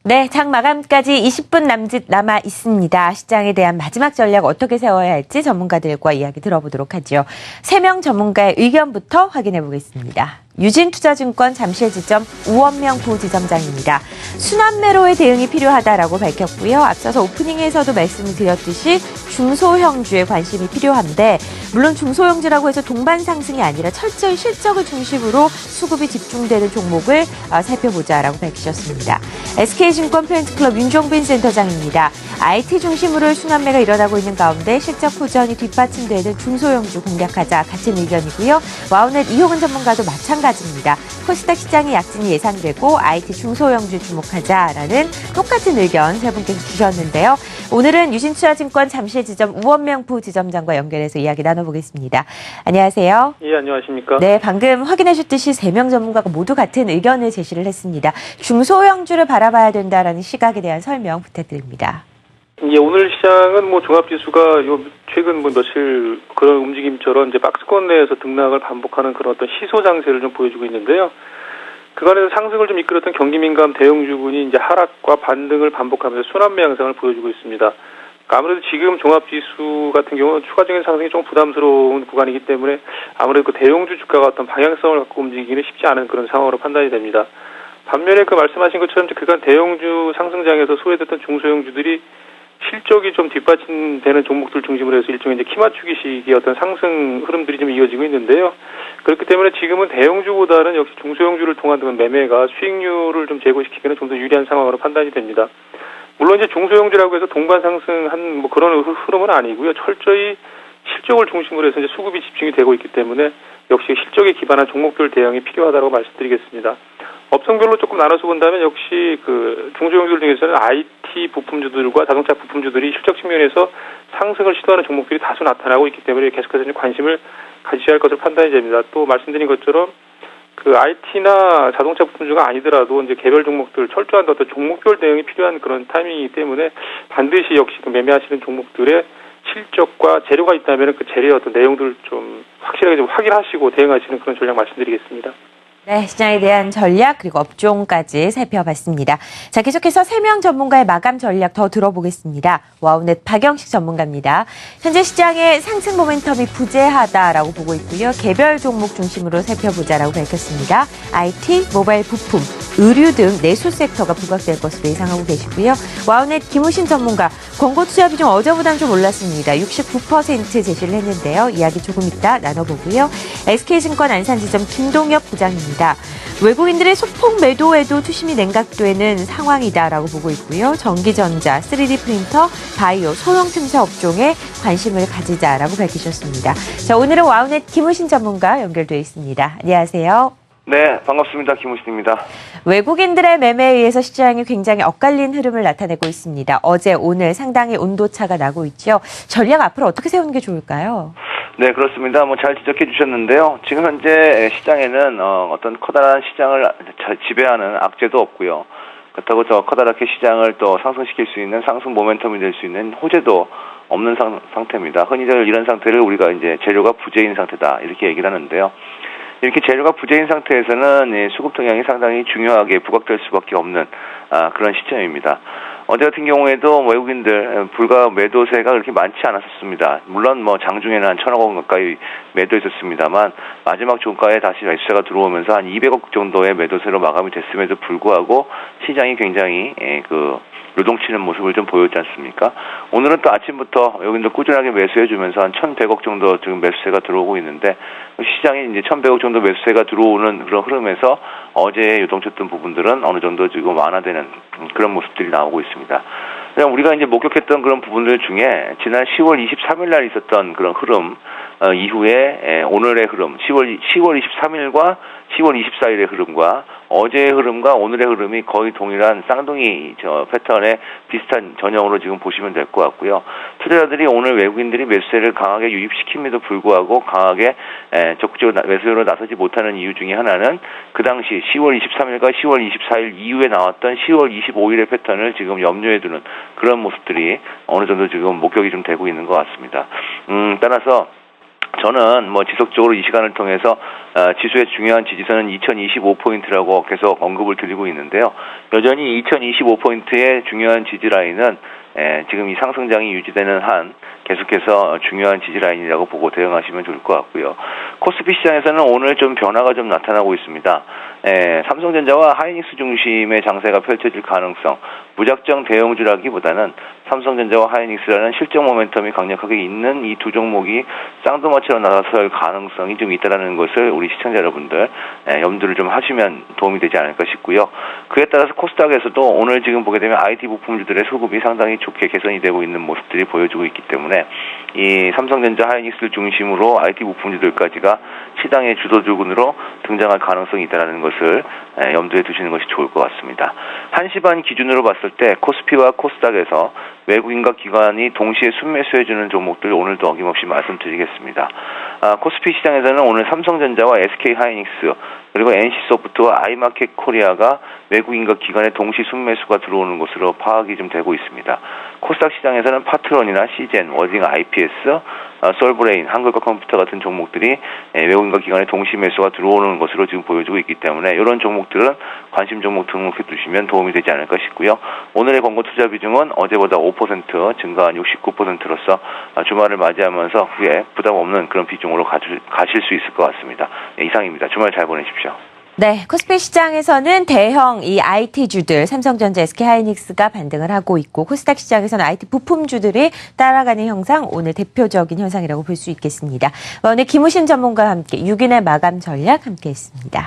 네, 장 마감까지 20분 남짓 남아 있습니다. 시장에 대한 마지막 전략 어떻게 세워야 할지 전문가들과 이야기 들어보도록 하죠. 3명 전문가의 의견부터 확인해 보겠습니다. 유진투자증권 잠실지점 우원명 부지점장입니다. 순환매로의 대응이 필요하다라고 밝혔고요. 앞서서 오프닝에서도 말씀을 드렸듯이 중소형주에 관심이 필요한데 물론 중소형주라고 해서 동반 상승이 아니라 철저히 실적을 중심으로 수급이 집중되는 종목을 살펴보자라고 밝히셨습니다. SK증권 팬클럽 윤종빈 센터장입니다. IT 중심으로 순환매가 일어나고 있는 가운데 실적 호전이 뒷받침되는 중소형주 공략하자 같은 의견이고요. 와우넷 이호근 전문가도 마찬가지입니다. 코스닥 시장의 약진이 예상되고 IT 중소형주 주목하자라는 똑같은 의견 세 분께서 주셨는데요. 오늘은 유진투자증권 잠실지점 우원명 부지점장과 연결해서 이야기 나눠보겠습니다. 안녕하세요. 예, 안녕하십니까. 네, 방금 확인해 주셨듯이 3명 전문가가 모두 같은 의견을 제시를 했습니다. 중소형주를 바라봐야 된다라는 시각에 대한 설명 부탁드립니다. 예, 오늘 시장은 종합지수가 최근 며칠 그런 움직임처럼 이제 박스권 내에서 등락을 반복하는 그런 어떤 시소 장세를 좀 보여주고 있는데요. 그간에서 상승을 좀 이끌었던 경기민감 대형주군이 이제 하락과 반등을 반복하면서 순환매 양상을 보여주고 있습니다. 아무래도 지금 종합지수 같은 경우는 추가적인 상승이 좀 부담스러운 구간이기 때문에 아무래도 그 대형주 주가가 어떤 방향성을 갖고 움직이기는 쉽지 않은 그런 상황으로 판단이 됩니다. 반면에 그 말씀하신 것처럼 그간 대형주 상승장에서 소외됐던 중소형주들이 실적이 좀 뒷받침되는 종목들 중심으로 해서 일종의 이제 키 맞추기식의 어떤 상승 흐름들이 좀 이어지고 있는데요. 그렇기 때문에 지금은 대형주보다는 역시 중소형주를 통한 그런 매매가 수익률을 좀 제고시키기는 좀 더 유리한 상황으로 판단이 됩니다. 물론 이제 중소형주라고 해서 동반 상승한 그런 흐름은 아니고요. 철저히 실적을 중심으로 해서 이제 수급이 집중이 되고 있기 때문에 역시 실적에 기반한 종목별 대응이 필요하다고 말씀드리겠습니다. 업종별로 조금 나눠서 본다면 역시 그 중소형주들 중에서는 IT 부품주들과 자동차 부품주들이 실적 측면에서 상승을 시도하는 종목들이 다수 나타나고 있기 때문에 계속해서 관심을 가지셔야 할 것으로 판단이 됩니다. 또 말씀드린 것처럼 그 IT나 자동차 부품주가 아니더라도 이제 개별 종목들 철저한 어떤 종목별 대응이 필요한 그런 타이밍이기 때문에 반드시 역시 그 매매하시는 종목들의 실적과 재료가 있다면 그 재료의 어떤 내용들을 좀 확실하게 좀 확인하시고 대응하시는 그런 전략 말씀드리겠습니다. 네, 시장에 대한 전략 그리고 업종까지 살펴봤습니다. 자, 계속해서 3명 전문가의 마감 전략 더 들어보겠습니다. 와우넷 박영식 전문가입니다. 현재 시장의 상승 모멘텀이 부재하다라고 보고 있고요. 개별 종목 중심으로 살펴보자라고 밝혔습니다. IT, 모바일 부품, 의류 등 내수 섹터가 부각될 것으로 예상하고 계시고요. 와우넷 김우신 전문가, 권고 투자 비중 어제보다는 좀 올랐습니다. 69% 제시를 했는데요. 이야기 조금 이따 나눠보고요. SK증권 안산지점 김동혁 부장입니다. 외국인들의 소폭 매도에도 투심이 냉각되는 상황이다라고 보고 있고요. 전기전자, 3D 프린터, 바이오, 소형 틈새 업종에 관심을 가지자라고 밝히셨습니다. 자, 오늘은 와우넷 김우신 전문가 연결되어 있습니다. 안녕하세요. 네, 반갑습니다. 김우신입니다. 외국인들의 매매에 의해서 시장이 굉장히 엇갈린 흐름을 나타내고 있습니다. 어제, 오늘 상당히 온도차가 나고 있죠. 전략 앞으로 어떻게 세우는 게 좋을까요? 네, 그렇습니다. 잘 지적해 주셨는데요. 지금 현재 시장에는 어떤 커다란 시장을 지배하는 악재도 없고요. 그렇다고 저 커다랗게 시장을 또 상승시킬 수 있는 상승 모멘텀이 될 수 있는 호재도 없는 상태입니다. 흔히들 이런 상태를 우리가 이제 재료가 부재인 상태다 이렇게 얘기를 하는데요. 이렇게 재료가 부재인 상태에서는 수급 동향이 상당히 중요하게 부각될 수밖에 없는 그런 시점입니다. 어제 같은 경우에도 외국인들 불과 매도세가 그렇게 많지 않았었습니다. 물론 장중에는 한 1,000억 원 가까이 매도했었습니다만 마지막 종가에 다시 매수세가 들어오면서 한 200억 정도의 매도세로 마감이 됐음에도 불구하고 시장이 굉장히 요동치는 모습을 좀 보였지 않습니까? 오늘은 또 아침부터 여기도 꾸준하게 매수해주면서 한 1,100억 정도 지금 매수세가 들어오고 있는데 시장에 이제 1,100억 정도 매수세가 들어오는 그런 흐름에서 어제 요동쳤던 부분들은 어느 정도 지금 완화되는 그런 모습들이 나오고 있습니다. 그냥 우리가 이제 목격했던 그런 부분들 중에 지난 10월 23일 날 있었던 그런 흐름, 이후에 오늘의 흐름, 10월 23일과 10월 24일의 흐름과 어제의 흐름과 오늘의 흐름이 거의 동일한 쌍둥이 패턴의 비슷한 전형으로 지금 보시면 될 것 같고요. 투자자들이 오늘 외국인들이 매수세를 강하게 유입시킴에도 불구하고 강하게 적극적으로 매수로 나서지 못하는 이유 중에 하나는 그 당시 10월 23일과 10월 24일 이후에 나왔던 10월 25일의 패턴을 지금 염두에 두는 그런 모습들이 어느 정도 지금 목격이 좀 되고 있는 것 같습니다. 따라서 저는 지속적으로 이 시간을 통해서 지수의 중요한 지지선은 2025포인트라고 계속 언급을 드리고 있는데요. 여전히 2025포인트의 중요한 지지라인은 지금 이 상승장이 유지되는 한 계속해서 중요한 지지라인이라고 보고 대응하시면 좋을 것 같고요. 코스피 시장에서는 오늘 좀 변화가 좀 나타나고 있습니다. 삼성전자와 하이닉스 중심의 장세가 펼쳐질 가능성, 무작정 대형주라기보다는 삼성전자와 하이닉스라는 실적 모멘텀이 강력하게 있는 이 두 종목이 쌍두마치로 나설 가능성이 좀 있다는 것을 우리 시청자 여러분들 염두를 좀 하시면 도움이 되지 않을까 싶고요. 그에 따라서 코스닥에서도 오늘 지금 보게 되면 IT 부품주들의 수급이 상당히 좋게 개선이 되고 있는 모습들이 보여주고 있기 때문에 이 삼성전자, 하이닉스를 중심으로 IT 부품주들까지가 시장의 주도주군으로 등장할 가능성이 있다는 것을 염두에 두시는 것이 좋을 것 같습니다. 1시 반 기준으로 봤을 때 코스피와 코스닥에서 외국인과 기관이 동시에 순매수해주는 종목들 오늘도 어김없이 말씀드리겠습니다. 코스피 시장에서는 오늘 삼성전자와 SK하이닉스 그리고 NC소프트와 아이마켓 코리아가 외국인과 기관의 동시 순매수가 들어오는 것으로 파악이 좀 되고 있습니다. 코스닥 시장에서는 파트론이나 시젠, 워딩 IPS, 솔브레인, 한글과 컴퓨터 같은 종목들이 외국인과 기관의 동시 매수가 들어오는 것으로 지금 보여주고 있기 때문에 이런 종목들은 관심 종목 등록해 두시면 도움이 되지 않을까 싶고요. 오늘의 권고 투자 비중은 어제보다 5% 증가한 69%로서 주말을 맞이하면서 그게 부담 없는 그런 비중으로 가실 수 있을 것 같습니다. 이상입니다. 주말 잘 보내십시오. 네, 코스피 시장에서는 대형 이 IT주들, 삼성전자, SK하이닉스가 반등을 하고 있고 코스닥 시장에서는 IT 부품주들이 따라가는 형상, 오늘 대표적인 현상이라고 볼 수 있겠습니다. 오늘 김우신 전문가와 함께 6인의 마감 전략 함께했습니다.